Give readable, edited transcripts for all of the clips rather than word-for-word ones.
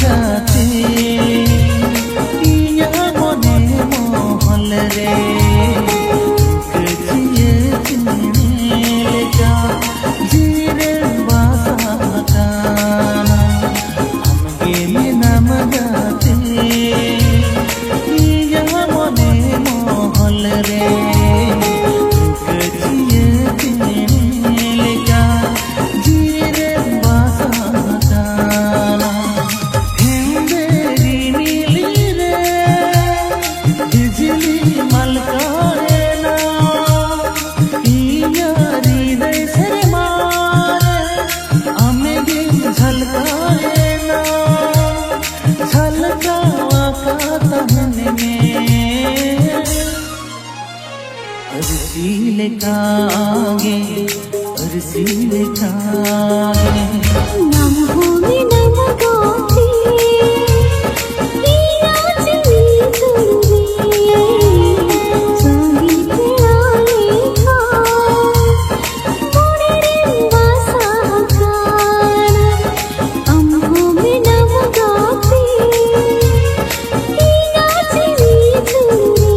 गाते इया मने महल रे कचिए चिनेले का जीरे बासा गाना हमगे में नाम गाते इया मने महल रे अरसीले कागे अरसीले कागे नाम होवे नाम गाते इया चली चलवे संगी पेड़ाले का मोरे रे बासा गाना हम होवे नाम गाते इया चली चलवे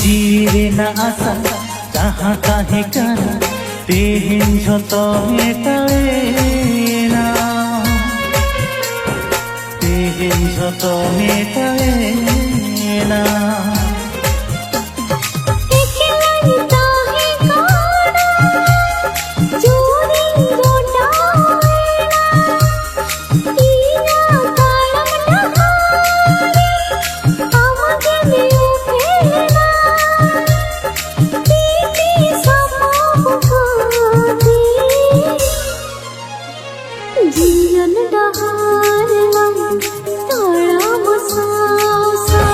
जीरे ना आसा जहाँ काहे काना तेहेन झतो मेटाएना तेहेन झतो मेटाएना जीवन डहार मन तारा मसासा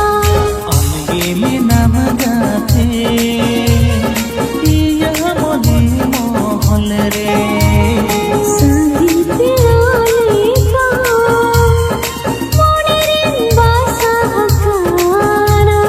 हमगे में नाम गाते इया मने महल रे संगी पेड़ाले का मोरे रे बासा गाना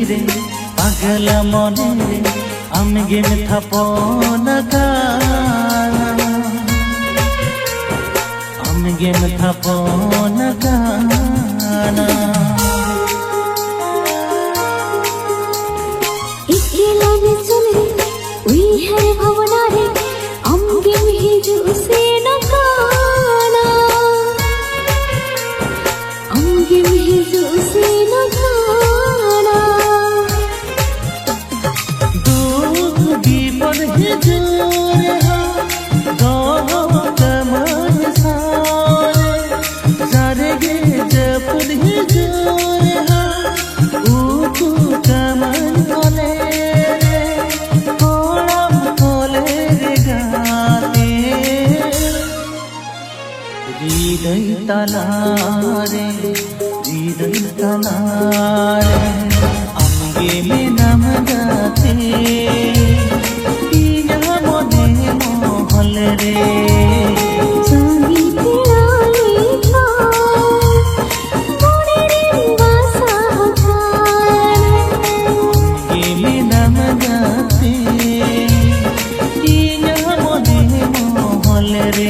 रे पागला मने रे आमगे में थापन गाना आमगे में थापन गाना इकेला रे सुन रे उई है भावना रे आमगे में हिजू से न गाना आमगे में हिजू से न गाना हृदय तलारे आमगे में नाम गाते इया मने मोहल रे जागी तेरा लेखा मोरे रे वासा हकार आमगे में नाम गाते इया मने मोहल रे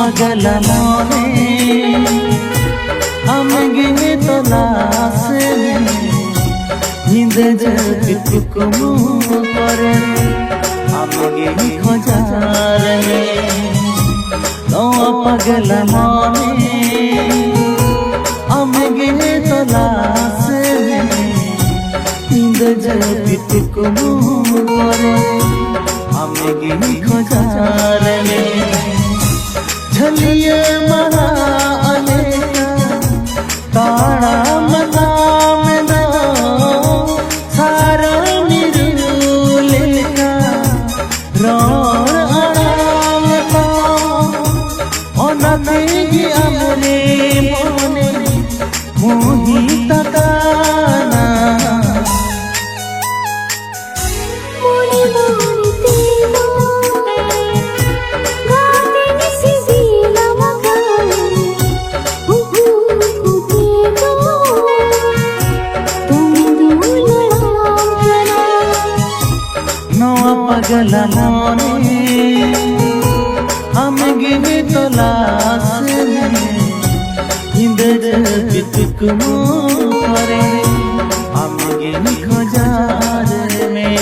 पागला मोने आमगे में तलाश में नींद जग तुकमु करे आमगे खोजार में नवा पागला मोने आमगे में तलाश में नींद जग तुकमु करे आमगे खोजार में झलिए मना अनेका तारा मना में दो सारा निरुले का रोर आराम का ओनती हमने मोने मोही तकाना मोने मोने तेरा पागला मोने आमगे में तलाश में नींद जग तुकमु करे आमगे खोजार में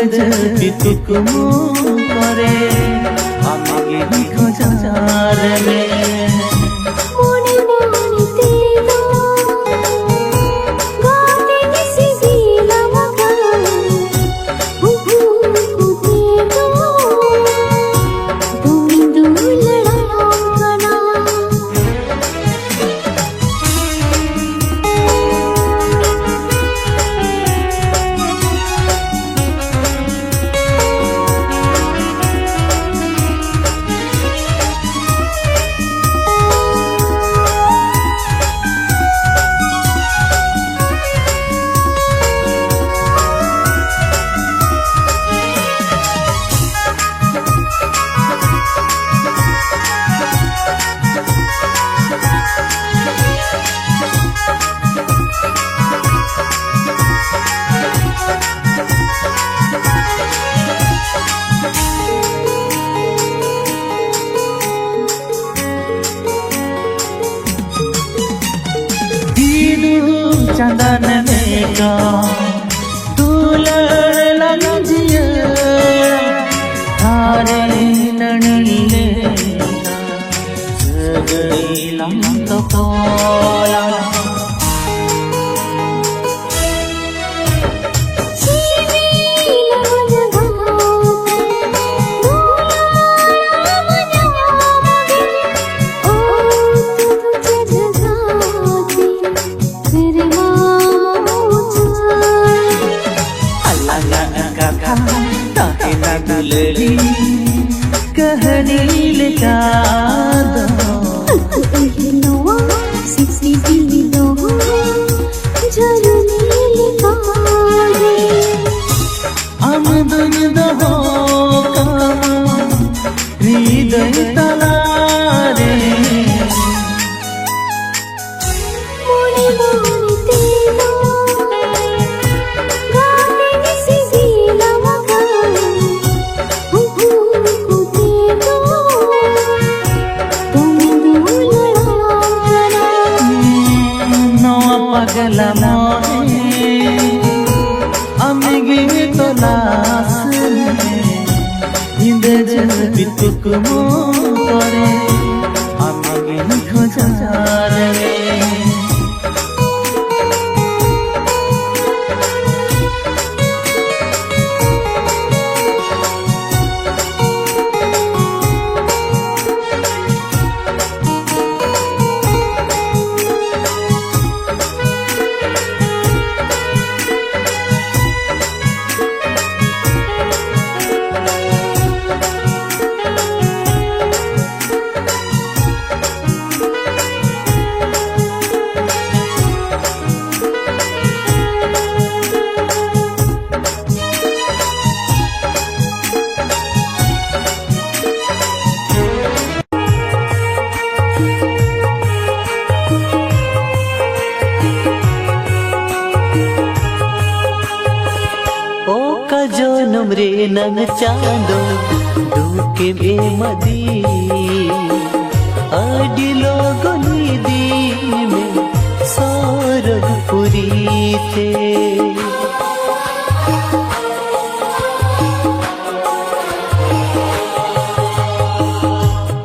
পিতুকুমু করে আমি খোঁজার মনে মনেতে গাতে মিশে দিলাম গান কুকুতে তুমি দুলড়াম গানা चंदन में का दुलर लंजिया थारे नड़ीले सगई लंत पोला दुलरी कहनी लिखा दो नवा सिसी दिलो झरनी लिखा दे हम दुन दो हृदय तलारे मोने मोने तेरा गाते मिसे दिलाम गान कुकुते তুমি দুলড়াম গানা नो पगला मोहे अमिगी तलाश इंद जन पितुकुमु करे अमिगी खोजार नमरे नन चांदो दुके बेमदी अडिलो गनी दी में सौरभ पुरी थे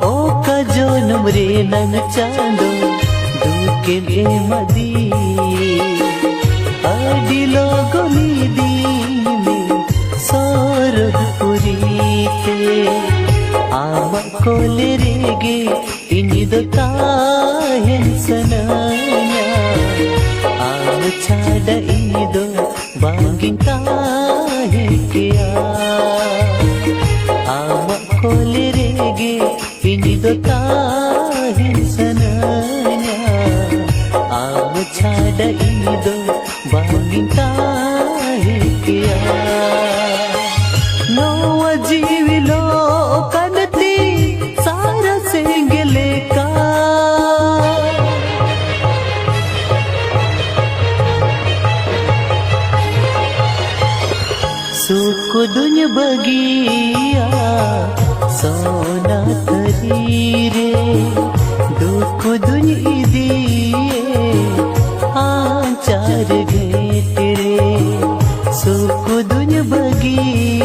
ओ कजो नमरे नन चांदो दुके बेमदी अडिलो गनी दी आमा कोले रेगे इनिदो ताहें सनाया आम छाड़ा इनिदो बांगिन ताहें किया आमा कोले रेगे इनिदो ताहें सनाया आम छाड़ा इनिदो बांगिन ताहें किया नोवा जीविलो कनती सारा सेंगले का सुख दुनिया बगिया सोना तरीरे दुख दुनिया दिए आचार घेट रे सुख दुनिया बगिया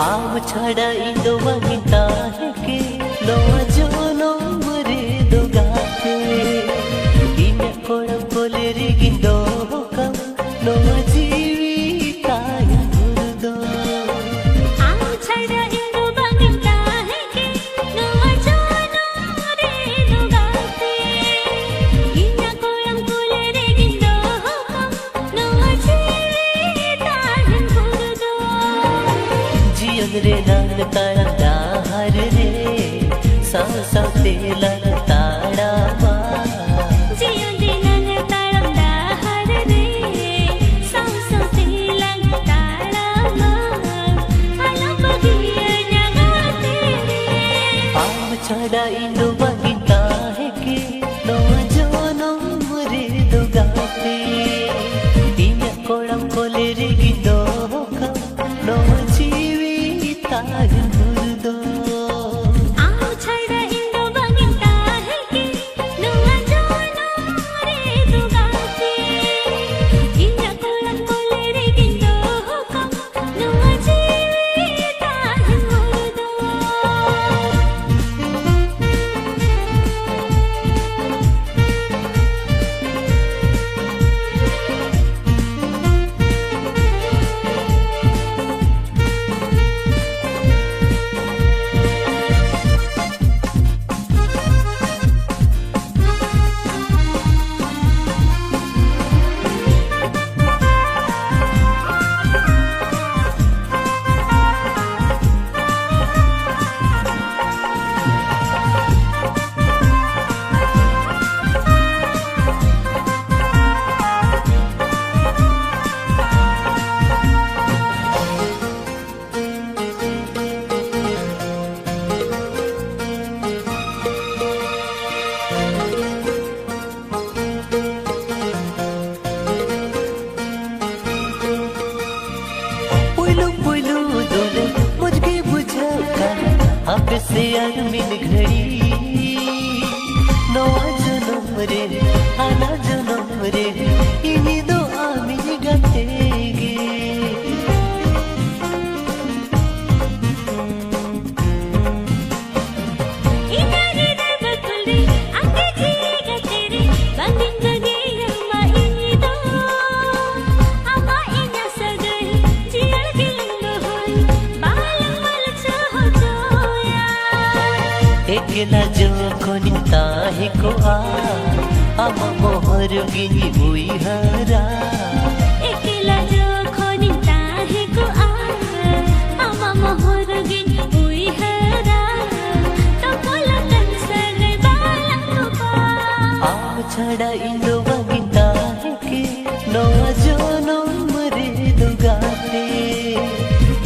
आम छड़ा इंदो वंगिता है के नोआ जोनो मरे दो गाते इने कोड़ा बोले रे गिंदो कम नोआ जीविता है मुर्दो आम छड़ा इंदो वंगिता है के नोआ जोनो मरे दो गाते इने कोड़ा बोले रे गिंदो कम नोआ जीविता है मुर्दो जियन रे नान तारा दाहर रे साव साव तेला ताड़ा मा जियन रे नान तारा दाहर रे साव साव तेला ताड़ा मा आला बगिया जगाते रे आम छड़ा इंदो वंगिता है के नोआ जोनो मरे दो गाते इने कोड़ा बोले रे गिंदो कम नोआ जीविता है मुर्दो आम छड़ा इंदो वंगिता है के नोआ जोनो मरे दो गाते इने कोड़ा बोले रे गिंदो कम नोआ जीविता है मुर्दो पुलु पुलु दोले मुझके बुझाकर आप से अरमिन घड़ी नवा जन्म रे आना जन्म रे इन्हीं दो आमिन गातेगे इनारे बकुले आके जीगा तेरे बंदिन बगे अम्मा इनिदो अम्मा इना सगई जियल गिलंदो होई बालम मल चाहो जोया एकला जो कोनिता है को आम मोहर गिनी हुई हरा एकला जो खोनिता है को अम्मा मोहर गिन हुई हरा तो बोला कंसर बालम पा आम छड़ा इंदो वंगिता है के नोआ जोनो मरे दो गाते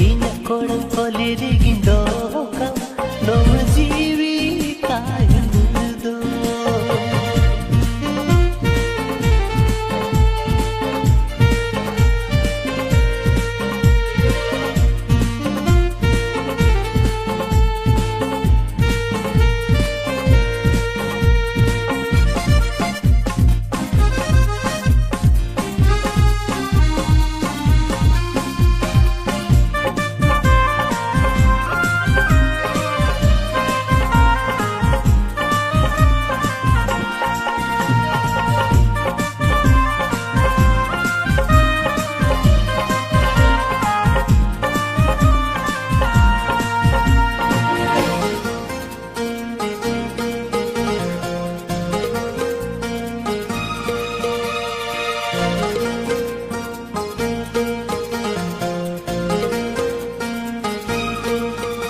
इन कोड़ा बोले रे गिंदो कम नोआ जीविता है मुर्दो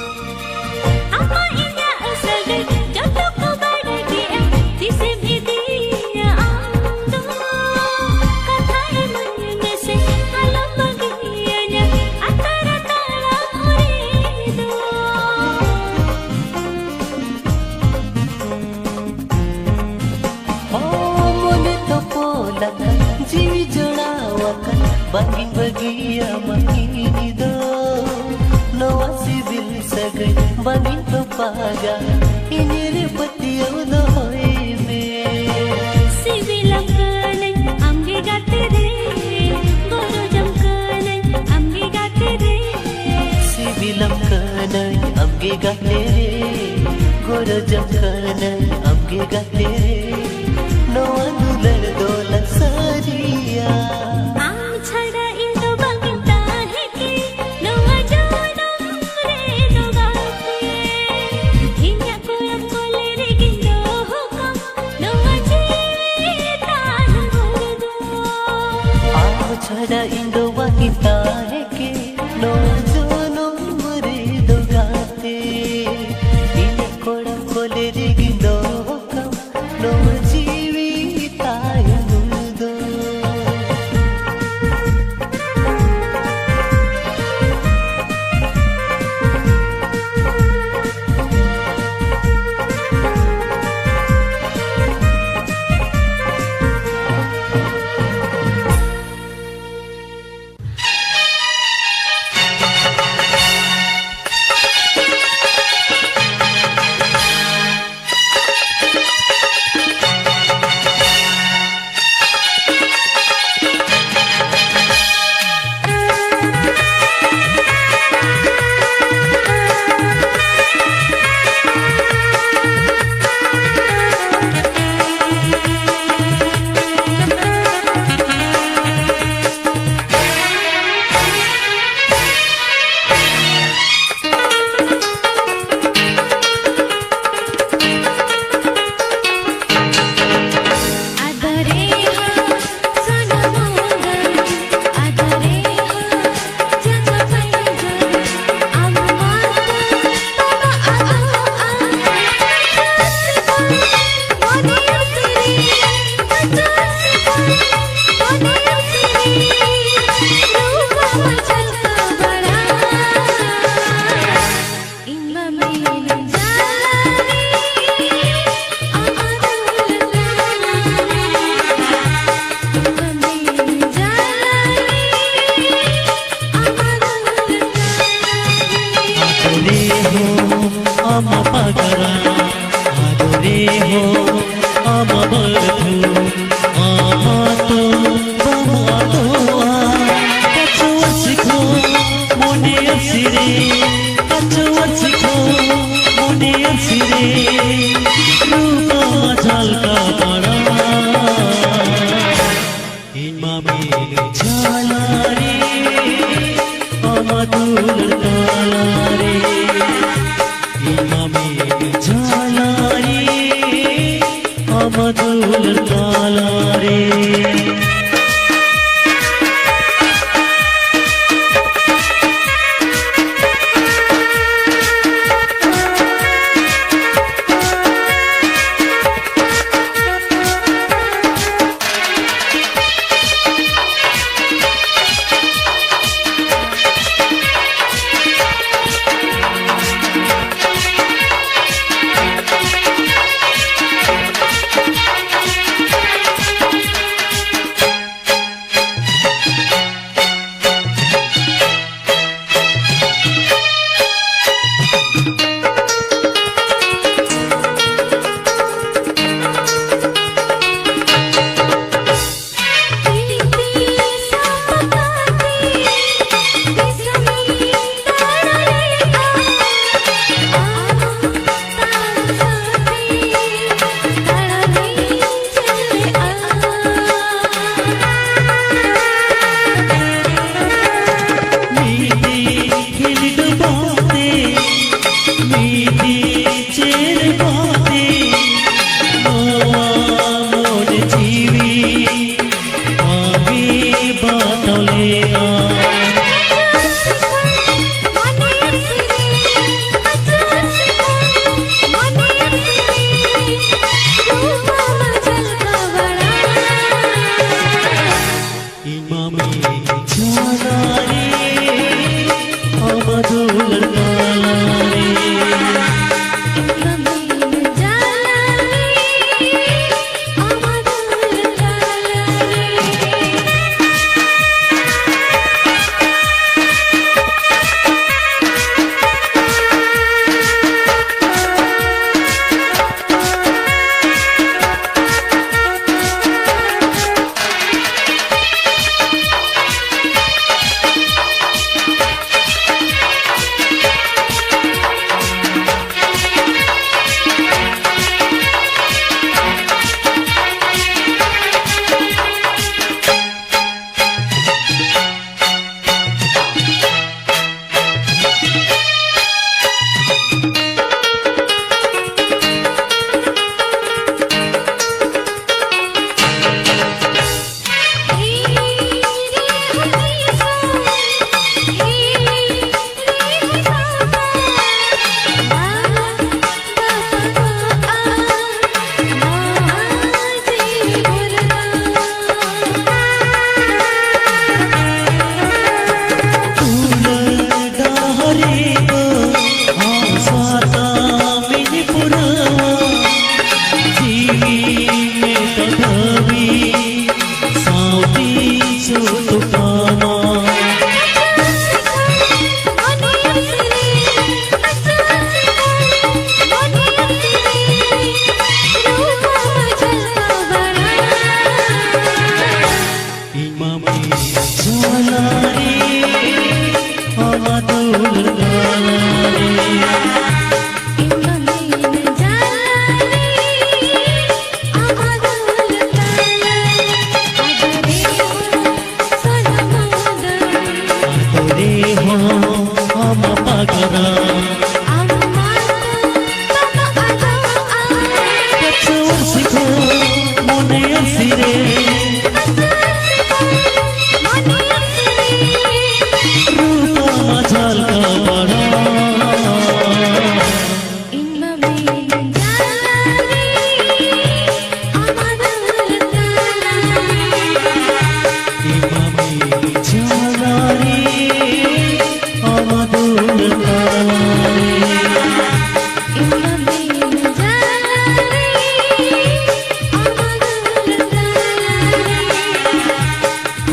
अम्मा इना असगई जब तो को बड़ गया जिसे भी दिया आंदो कथाएं मन में से आलम बगिया ने अतरा तारा मोरे दो ओ मोने तो पोला जीवी जोड़ावा बंगिन बगिया मंगिनी दो नवा सिविल सगई बंगिन तो पागा इनेरे पतियों दो होए में सिविलम कने अम्गे गाते रे गोरो जम कने अम्गे गाते रे सिविलम gate re goro jamkana amge gate re no andular dola sariya आम छड़ा इंदो बंगता है कि नोआ जोनो रे दोगाते हिन्या कोयम कोले रे गिंदो होका नोआ जीता नंगुरदो आम छड़ा इंदो बंगता है कि no jono mure dogate ine kodam koleri gindo kam no jeevita yuldo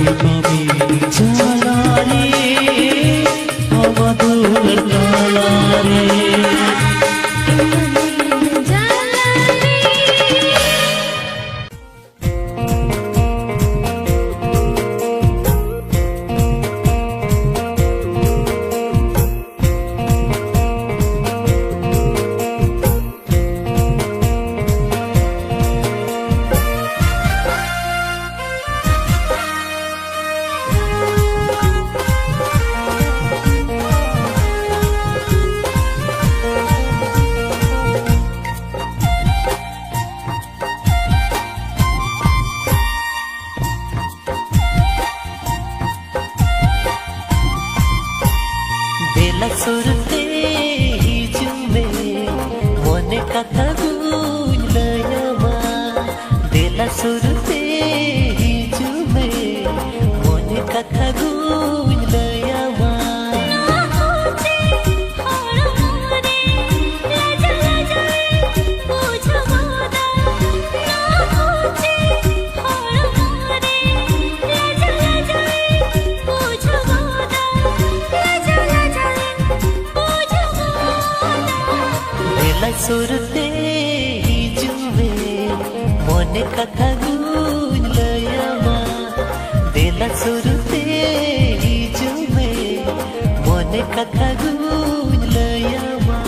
পাবে জালারে আমাদের কালারে बेला सुरते हिजुमे मोने कथा गुलयमा बेला सुरते हिजुमे मोने कथा गुलयमा सुरते हिजुमे मोने कथा गुलयमा बेला सुरते हिजुमे मोने कथा गुलयमा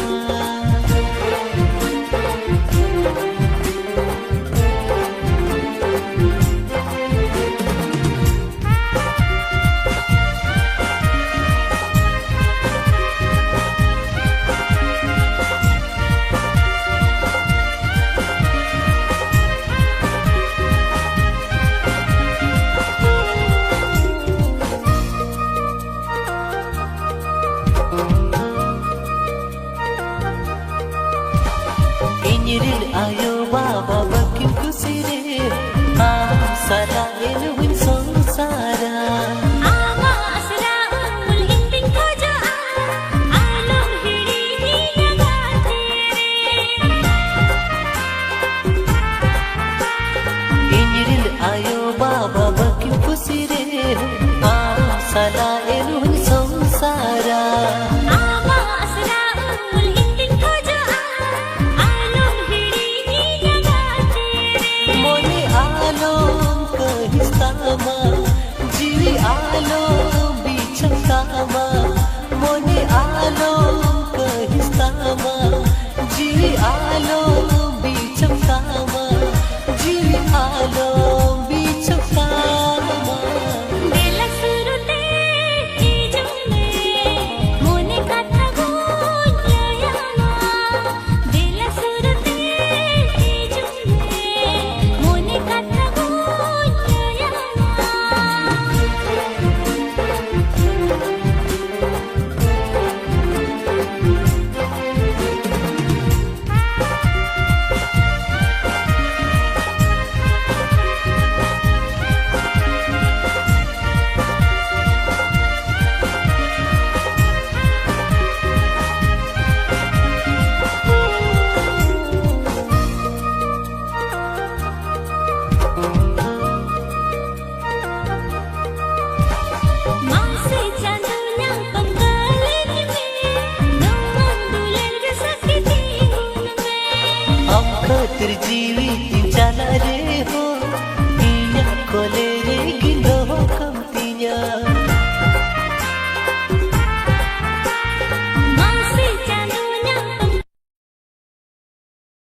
Inyirin ayo baba bakin kusire Sara eluhin sangsara Ama asra umul hinding khajaan Alam hidi niya gatere Inyirin ayo baba bakin kusire Sara eluhin sangsara Ama asra umul hinding khajaan Alam hidi niya gatere Mone alom kahistama Jiwi alom bichakama Mone alom kahistama Jiwi alom bichakama Jiwi alom bichakama बेला सुरते हिजुमे मोने कथा गुलयमा बेला सुरते हिजुमे मोने कथा Masih jandunya penggalin me Namun duler sakit hati हम खातिर जीवित